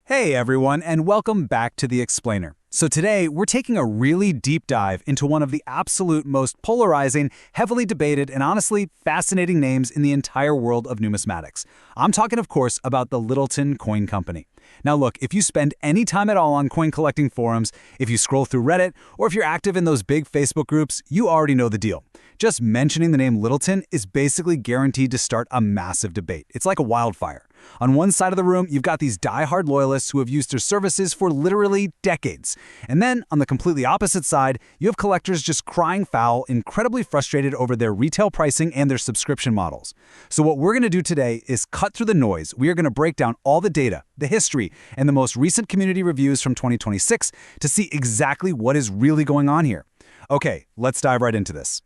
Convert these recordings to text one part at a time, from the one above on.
Hey everyone, and welcome back to The Explainer. So today, we're taking a really deep dive into one of the absolute most polarizing, heavily debated, and honestly fascinating names in the entire world of numismatics. I'm talking, of course, about the Littleton Coin Company. Now look, if you spend any time at all on coin collecting forums, if you scroll through Reddit, or if you're active in those big Facebook groups, you already know the deal. Just mentioning the name Littleton is basically guaranteed to start a massive debate. It's like a wildfire. On one side of the room, you've got these die-hard loyalists who have used their services for literally decades. And then, on the completely opposite side, you have collectors just crying foul, incredibly frustrated over their retail pricing and their subscription models. So what we're going to do today is cut through the noise. We are going to break down all the data, the history, and the most recent community reviews from 2026 to see exactly what is really going on here. Okay, let's dive right into this.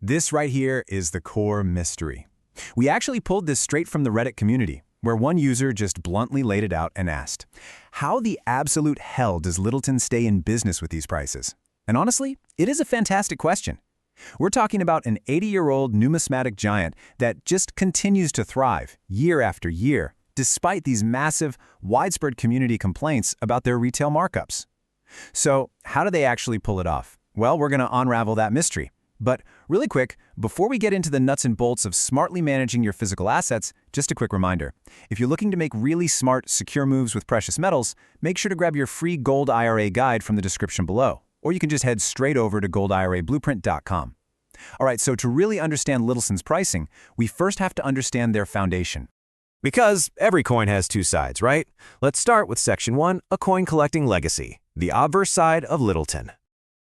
This right here is the core mystery. We actually pulled this straight from the Reddit community, where one user just bluntly laid it out and asked, how the absolute hell does Littleton stay in business with these prices? And honestly, it is a fantastic question. We're talking about an 80-year-old numismatic giant that just continues to thrive year after year, despite these massive, widespread community complaints about their retail markups. So, how do they actually pull it off? Well, we're going to unravel that mystery. But really quick, before we get into the nuts and bolts of smartly managing your physical assets, just a quick reminder. If you're looking to make really smart, secure moves with precious metals, make sure to grab your free Gold IRA guide from the description below, or you can just head straight over to goldirablueprint.com. All right, so to really understand Littleton's pricing, we first have to understand their foundation. Because every coin has two sides, right? Let's start with Section 1, a coin collecting legacy, the obverse side of Littleton.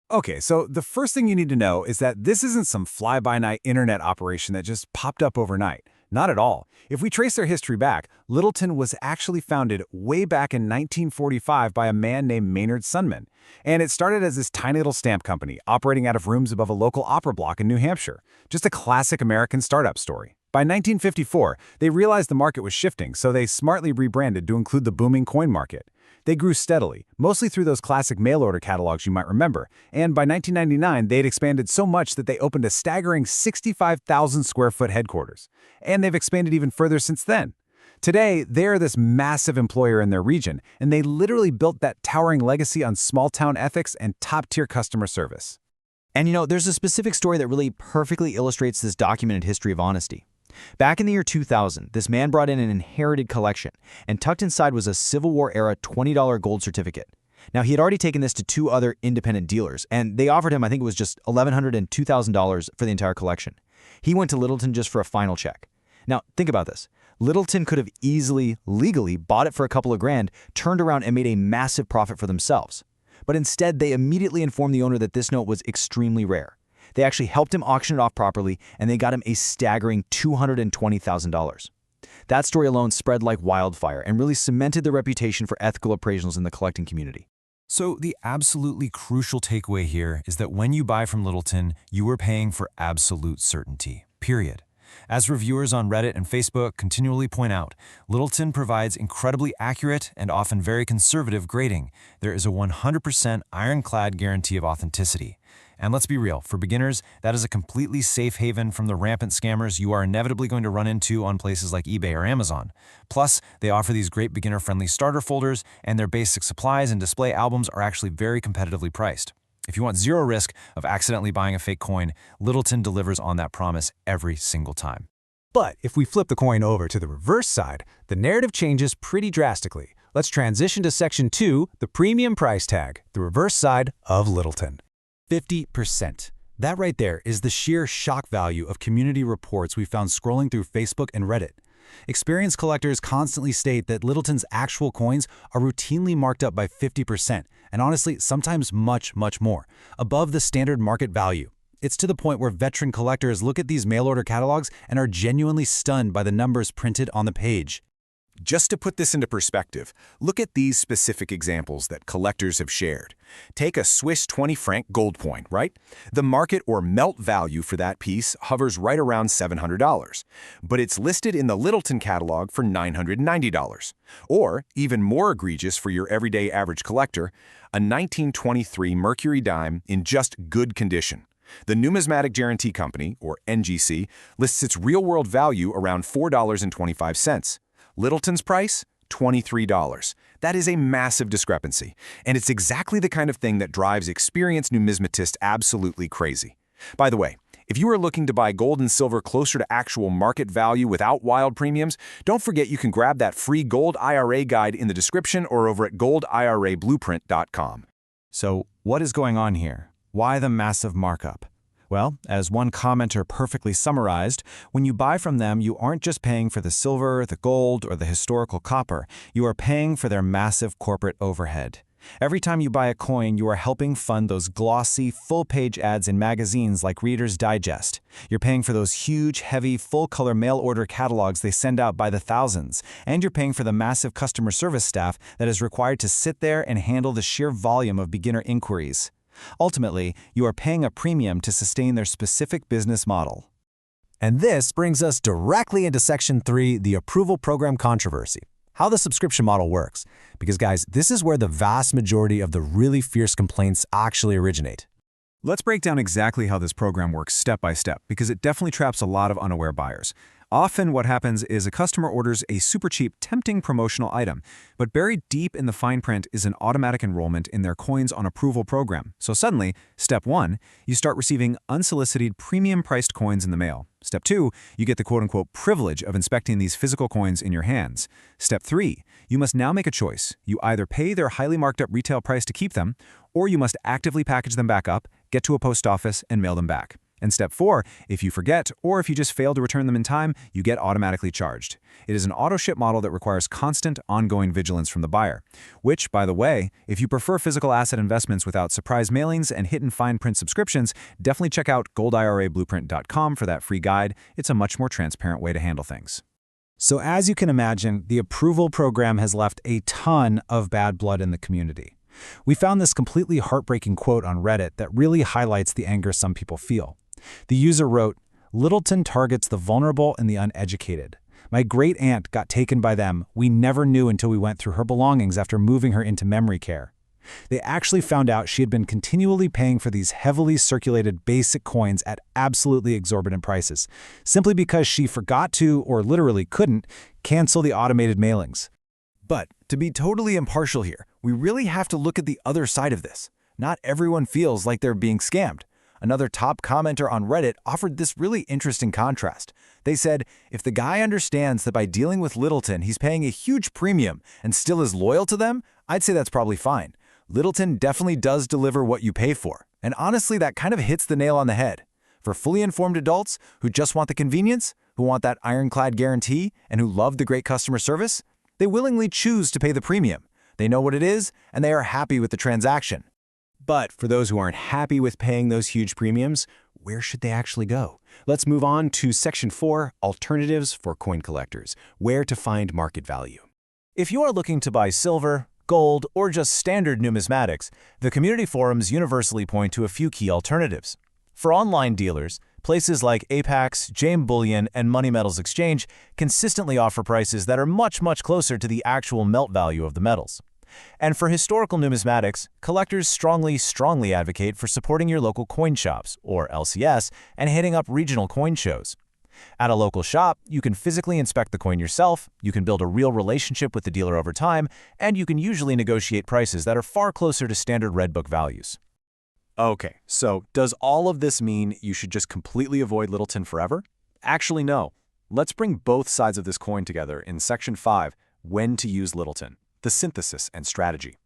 Okay, so the first thing you need to know is that this isn't some fly-by-night internet operation that just popped up overnight. Not at all. If we trace their history back, Littleton was actually founded way back in 1945 by a man named Maynard Sunman. And it started as this tiny little stamp company operating out of rooms above a local opera block in New Hampshire. Just a classic American startup story. By 1954, they realized the market was shifting, so they smartly rebranded to include the booming coin market. They grew steadily, mostly through those classic mail-order catalogs you might remember, and by 1999, they'd expanded so much that they opened a staggering 65,000-square-foot headquarters. And they've expanded even further since then. Today, they're this massive employer in their region, and they literally built that towering legacy on small-town ethics and top-tier customer service. And there's a specific story that really perfectly illustrates this documented history of honesty. Back in the year 2000, this man brought in an inherited collection, and tucked inside was a Civil War-era $20 gold certificate. Now, he had already taken this to two other independent dealers, and they offered him, I think it was just $1,100 and $2,000 for the entire collection. He went to Littleton just for a final check. Now, think about this. Littleton could have easily, legally, bought it for a couple of grand, turned around and made a massive profit for themselves. But instead, they immediately informed the owner that this note was extremely rare. They actually helped him auction it off properly, and they got him a staggering $220,000. That story alone spread like wildfire and really cemented their reputation for ethical appraisals in the collecting community. So the absolutely crucial takeaway here is that when you buy from Littleton, you are paying for absolute certainty, period. As reviewers on Reddit and Facebook continually point out, Littleton provides incredibly accurate and often very conservative grading. There is a 100% ironclad guarantee of authenticity. And let's be real, for beginners, that is a completely safe haven from the rampant scammers you are inevitably going to run into on places like eBay or Amazon. Plus, they offer these great beginner-friendly starter folders, and their basic supplies and display albums are actually very competitively priced. If you want zero risk of accidentally buying a fake coin, Littleton delivers on that promise every single time. But if we flip the coin over to the reverse side, the narrative changes pretty drastically. Let's transition to Section 2, the premium price tag, the reverse side of Littleton. 50%. That right there is the sheer shock value of community reports we found scrolling through Facebook and Reddit. Experienced collectors constantly state that Littleton's actual coins are routinely marked up by 50%, and honestly, sometimes much, much more, above the standard market value. It's to the point where veteran collectors look at these mail-order catalogs and are genuinely stunned by the numbers printed on the page. Just to put this into perspective, look at these specific examples that collectors have shared. Take a Swiss 20-franc gold coin, right? The market or melt value for that piece hovers right around $700, but it's listed in the Littleton catalog for $990. Or, even more egregious for your everyday average collector, a 1923 Mercury dime in just good condition. The Numismatic Guarantee Company, or NGC, lists its real-world value around $4.25. Littleton's price? $23. That is a massive discrepancy, and it's exactly the kind of thing that drives experienced numismatists absolutely crazy. By the way, if you are looking to buy gold and silver closer to actual market value without wild premiums, don't forget you can grab that free Gold IRA guide in the description or over at goldirablueprint.com. So, what is going on here? Why the massive markup? Well, as one commenter perfectly summarized, when you buy from them, you aren't just paying for the silver, the gold, or the historical copper. You are paying for their massive corporate overhead. Every time you buy a coin, you are helping fund those glossy, full-page ads in magazines like Reader's Digest. You're paying for those huge, heavy, full-color mail-order catalogs they send out by the thousands. And you're paying for the massive customer service staff that is required to sit there and handle the sheer volume of beginner inquiries. Ultimately, you are paying a premium to sustain their specific business model. And this brings us directly into Section 3, the approval program controversy. How the subscription model works. Because guys, this is where the vast majority of the really fierce complaints actually originate. Let's break down exactly how this program works step by step, because it definitely traps a lot of unaware buyers. Often what happens is a customer orders a super cheap, tempting promotional item, but buried deep in the fine print is an automatic enrollment in their Coins on Approval program. So suddenly, step 1, you start receiving unsolicited premium-priced coins in the mail. Step 2, you get the quote-unquote privilege of inspecting these physical coins in your hands. Step 3, you must now make a choice. You either pay their highly marked up retail price to keep them, or you must actively package them back up, get to a post office, and mail them back. And step 4, if you forget or if you just fail to return them in time, you get automatically charged. It is an auto-ship model that requires constant, ongoing vigilance from the buyer. Which, by the way, if you prefer physical asset investments without surprise mailings and hidden fine print subscriptions, definitely check out goldirablueprint.com for that free guide. It's a much more transparent way to handle things. So as you can imagine, the approval program has left a ton of bad blood in the community. We found this completely heartbreaking quote on Reddit that really highlights the anger some people feel. The user wrote, "Littleton targets the vulnerable and the uneducated. My great-aunt got taken by them. We never knew until we went through her belongings after moving her into memory care. They actually found out she had been continually paying for these heavily circulated basic coins at absolutely exorbitant prices, simply because she forgot to, or literally couldn't, cancel the automated mailings." But to be totally impartial here, we really have to look at the other side of this. Not everyone feels like they're being scammed. Another top commenter on Reddit offered this really interesting contrast. They said, if the guy understands that by dealing with Littleton he's paying a huge premium and still is loyal to them, I'd say that's probably fine. Littleton definitely does deliver what you pay for. And honestly, that kind of hits the nail on the head. For fully informed adults who just want the convenience, who want that ironclad guarantee, and who love the great customer service, they willingly choose to pay the premium. They know what it is, and they are happy with the transaction. But for those who aren't happy with paying those huge premiums, where should they actually go? Let's move on to Section 4, Alternatives for Coin Collectors, where to find market value. If you are looking to buy silver, gold, or just standard numismatics, the community forums universally point to a few key alternatives. For online dealers, places like Apex, JM Bullion, and Money Metals Exchange consistently offer prices that are much closer to the actual melt value of the metals. And for historical numismatics, collectors strongly advocate for supporting your local coin shops, or LCS, and hitting up regional coin shows. At a local shop, you can physically inspect the coin yourself, you can build a real relationship with the dealer over time, and you can usually negotiate prices that are far closer to standard Red Book values. Okay, so does all of this mean you should just completely avoid Littleton forever? Actually, no. Let's bring both sides of this coin together in Section 5, When to Use Littleton. The synthesis and strategy.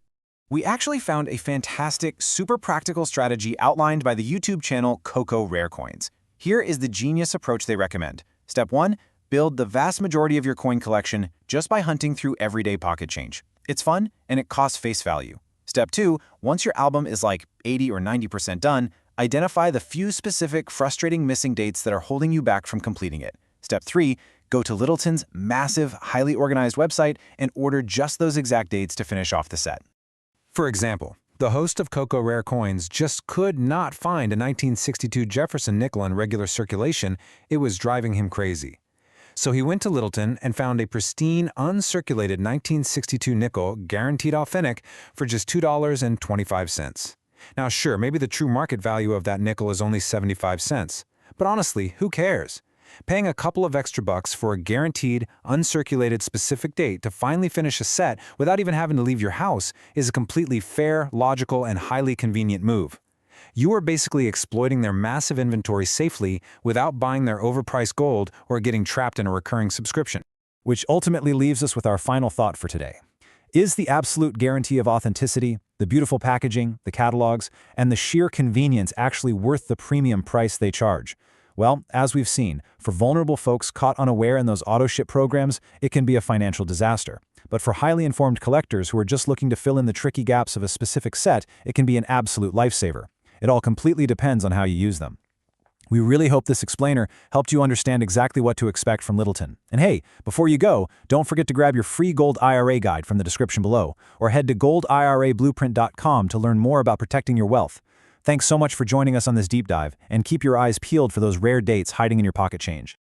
We actually found a fantastic, super practical strategy outlined by the YouTube channel Coco Rare Coins. Here is the genius approach they recommend. Step 1, build the vast majority of your coin collection just by hunting through everyday pocket change. It's fun and it costs face value. Step 2, once your album is like 80 or 90% done, identify the few specific, frustrating missing dates that are holding you back from completing it. Step 3, go to Littleton's massive, highly organized website and order just those exact dates to finish off the set. For example, the host of Coco Rare Coins just could not find a 1962 Jefferson nickel in regular circulation. It was driving him crazy. So he went to Littleton and found a pristine, uncirculated 1962 nickel, guaranteed authentic, for just $2.25. Now sure, maybe the true market value of that nickel is only 75 cents. But honestly, who cares? Paying a couple of extra bucks for a guaranteed, uncirculated specific date to finally finish a set without even having to leave your house is a completely fair, logical, and highly convenient move. You are basically exploiting their massive inventory safely without buying their overpriced gold or getting trapped in a recurring subscription. Which ultimately leaves us with our final thought for today. Is the absolute guarantee of authenticity, the beautiful packaging, the catalogs, and the sheer convenience actually worth the premium price they charge? Well, as we've seen, for vulnerable folks caught unaware in those auto-ship programs, it can be a financial disaster. But for highly informed collectors who are just looking to fill in the tricky gaps of a specific set, it can be an absolute lifesaver. It all completely depends on how you use them. We really hope this explainer helped you understand exactly what to expect from Littleton. And hey, before you go, don't forget to grab your free Gold IRA guide from the description below, or head to goldirablueprint.com to learn more about protecting your wealth. Thanks so much for joining us on this deep dive, and keep your eyes peeled for those rare dates hiding in your pocket change.